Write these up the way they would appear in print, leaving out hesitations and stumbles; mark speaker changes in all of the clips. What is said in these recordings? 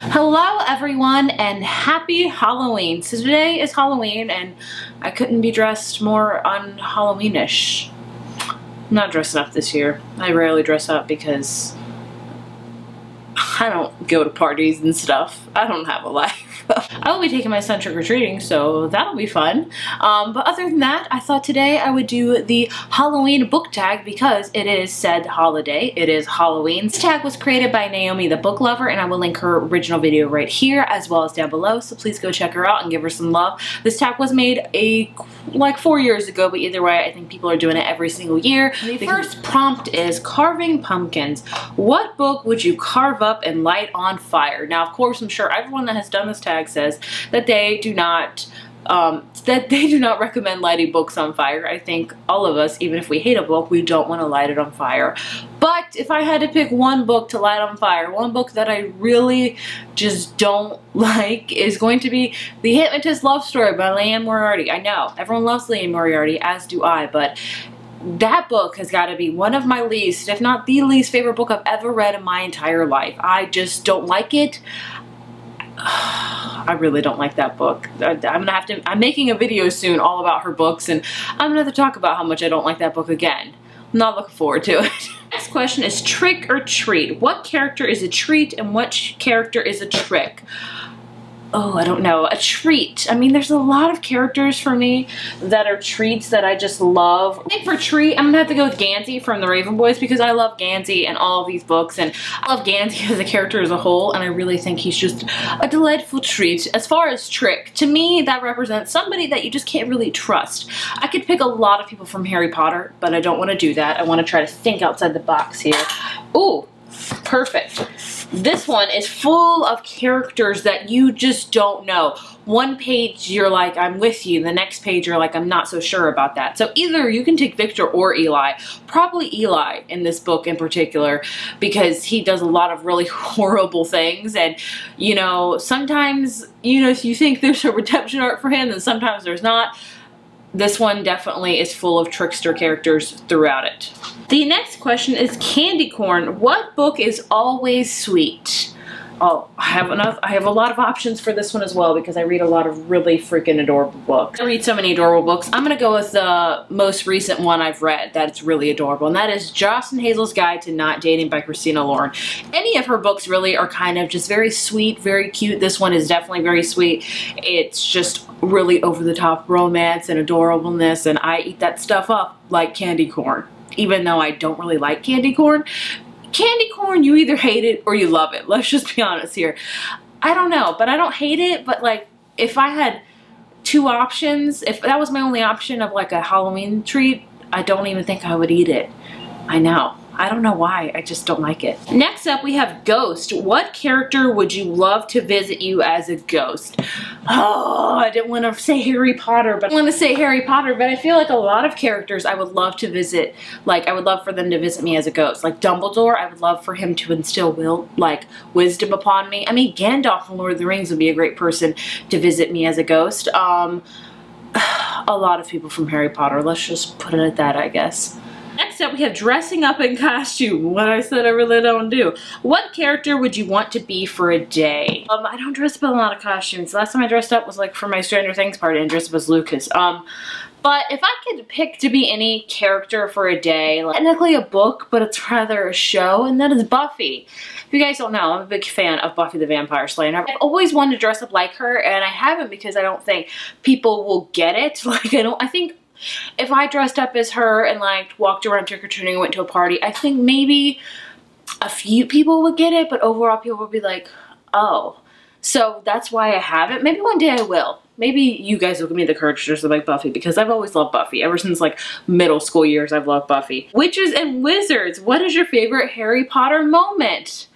Speaker 1: Hello everyone and happy Halloween. So today is Halloween and I couldn't be dressed more un-Halloweenish. I'm not dressing up this year. I rarely dress up because I don't go to parties and stuff. I don't have a life. I will be taking my son trick-or-treating, so that'll be fun. But other than that, I thought today I would do the Halloween book tag because it is said holiday. It is Halloween. This tag was created by Naomi the book lover, and I will link her original video right here as well as down below, so please go check her out and give her some love. This tag was made like 4 years ago, but either way, I think people are doing it every single year. The first prompt is carving pumpkins. What book would you carve up and light on fire? Now, of course, I'm sure everyone that has done this tag says that they do not recommend lighting books on fire. I think all of us, even if we hate a book, we don't want to light it on fire. But if I had to pick one book to light on fire, one book that I really just don't like is going to be The Hypnotist Love Story by Liane Moriarty. I know, everyone loves Liane Moriarty, as do I, but that book has got to be one of my least, if not the least favorite book I've ever read in my entire life. I just don't like it. I really don't like that book. I'm making a video soon all about her books, and I'm gonna have to talk about how much I don't like that book again. I'm not looking forward to it. Next question is trick or treat. What character is a treat and what character is a trick? Oh, I don't know. A treat. I mean, there's a lot of characters for me that are treats that I just love. I think for treat, I'm gonna have to go with Gansey from the Raven Boys because I love Gansey and all of these books, and I love Gansey as a character as a whole, and I really think he's just a delightful treat. As far as trick, to me, that represents somebody that you just can't really trust. I could pick a lot of people from Harry Potter, but I don't want to do that. I want to try to think outside the box here. Ooh, perfect. This one is full of characters that you just don't know. One page you're like, I'm with you. The next page you're like, I'm not so sure about that. So either you can take Victor or Eli. Probably Eli in this book in particular because he does a lot of really horrible things. And, you know, sometimes, you know, if you think there's a redemption arc for him, then sometimes there's not. This one definitely is full of trickster characters throughout it. The next question is candy corn. What book is always sweet? Oh, I have a lot of options for this one as well because I read a lot of really freaking adorable books. I read so many adorable books. I'm gonna go with the most recent one I've read that's really adorable, and that is Joss and Hazel's Guide to Not Dating by Christina Lauren. Any of her books really are kind of just very sweet, very cute. This one is definitely very sweet. It's just really over-the-top romance and adorableness, and I eat that stuff up like candy corn. Even though I don't really like candy corn. Candy corn, you either hate it or you love it. Let's just be honest here. I don't know, but I don't hate it, but like if I had two options, if that was my only option of like a Halloween treat, I don't even think I would eat it. I know. I don't know why, I just don't like it. Next up we have Ghost. What character would you love to visit you as a ghost? Oh, I didn't want to say Harry Potter, but I feel like a lot of characters I would love to visit, like I would love for them to visit me as a ghost. Like Dumbledore, I would love for him to instill wisdom upon me. I mean, Gandalf from Lord of the Rings would be a great person to visit me as a ghost. A lot of people from Harry Potter, let's just put it at that, I guess. Next up, we have dressing up in costume. What I said I really don't do. What character would you want to be for a day? I don't dress up in a lot of costumes. Last time I dressed up was like for my Stranger Things party and dressed up as Lucas. But if I could pick to be any character for a day, like technically a book, but it's rather a show, and that is Buffy. If you guys don't know, I'm a big fan of Buffy the Vampire Slayer. I've always wanted to dress up like her, and I haven't because I don't think people will get it. Like, I think if I dressed up as her and like walked around trick-or-treating and went to a party, I think maybe a few people would get it, but overall people would be like, oh. So that's why I haven't. Maybe one day I will. Maybe you guys will give me the courage to dress up like Buffy because I've always loved Buffy. Ever since like middle school years, I've loved Buffy. Witches and Wizards. What is your favorite Harry Potter moment?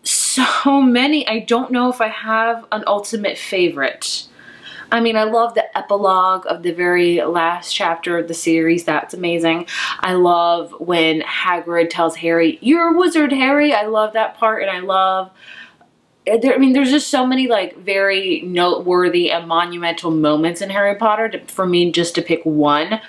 Speaker 1: So many. I don't know if I have an ultimate favorite. I mean, I love the epilogue of the very last chapter of the series. That's amazing. I love when Hagrid tells Harry, "You're a wizard, Harry." I love that part, and I love... I mean, there's just so many like very noteworthy and monumental moments in Harry Potter for me just to pick one.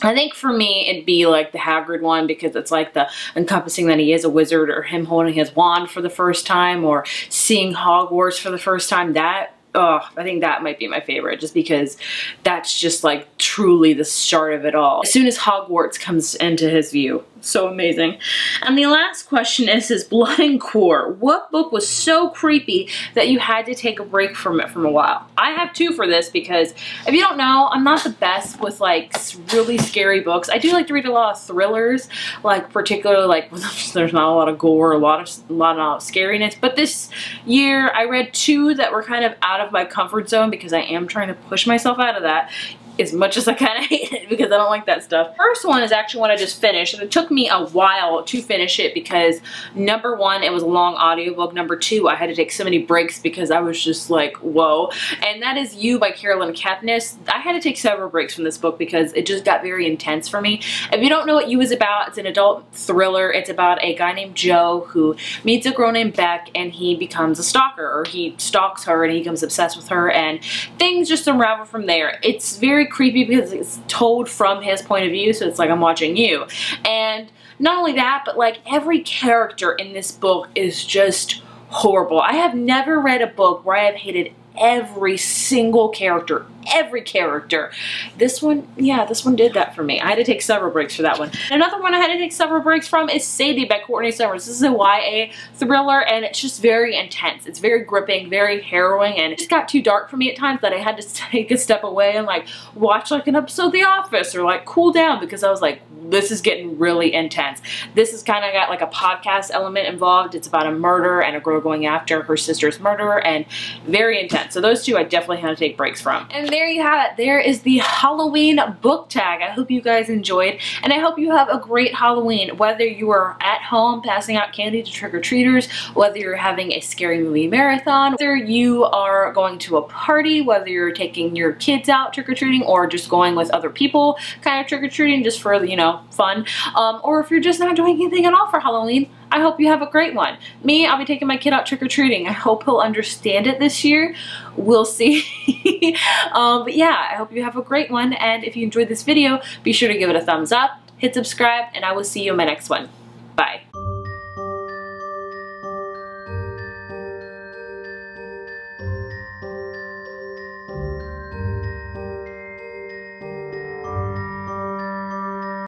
Speaker 1: I think for me, it'd be like the Hagrid one, because it's like the encompassing that he is a wizard, or him holding his wand for the first time, or seeing Hogwarts for the first time. That, oh, I think that might be my favorite, just because that's just like truly the start of it all. As soon as Hogwarts comes into his view. So amazing. And the last question is blood and gore. What book was so creepy that you had to take a break from it from a while? I have two for this, because if you don't know, I'm not the best with like really scary books. I do like to read a lot of thrillers, like particularly like there's not a lot of gore, a lot of scariness. But this year I read two that were kind of out of my comfort zone, because I am trying to push myself out of that, as much as I kind of hate it, because I don't like that stuff. First one is actually one I just finished, and it took me a while to finish it, because number one, it was a long audiobook. Number two, I had to take so many breaks because I was just like, whoa. And that is You by Carolyn Kepnes. I had to take several breaks from this book because it just got very intense for me. If you don't know what You is about, it's an adult thriller. It's about a guy named Joe who meets a girl named Beck, and he becomes a stalker, or he stalks her and he becomes obsessed with her, and things just unravel from there. It's very creepy because it's told from his point of view, so it's like I'm watching You. And not only that, but like every character in this book is just horrible. I have never read a book where I have hated every single character. Every character. This one, yeah, this one did that for me. I had to take several breaks for that one. Another one I had to take several breaks from is Sadie by Courtney Summers. This is a YA thriller, and it's just very intense. It's very gripping, very harrowing, and it just got too dark for me at times that I had to take a step away and like watch like an episode of The Office, or like cool down, because I was like, this is getting really intense. This has kind of got like a podcast element involved. It's about a murder and a girl going after her sister's murderer, and very intense. So those two I definitely had to take breaks from. And there you have it. There is the Halloween book tag. I hope you guys enjoyed, and I hope you have a great Halloween, whether you are at home passing out candy to trick-or-treaters, whether you're having a scary movie marathon, whether you are going to a party, whether you're taking your kids out trick-or-treating, or just going with other people kind of trick-or-treating just for, you know, fun, or if you're just not doing anything at all for Halloween. I hope you have a great one. Me, I'll be taking my kid out trick-or-treating. I hope he'll understand it this year. We'll see. But yeah, I hope you have a great one, and if you enjoyed this video, be sure to give it a thumbs up, hit subscribe, and I will see you in my next one. Bye.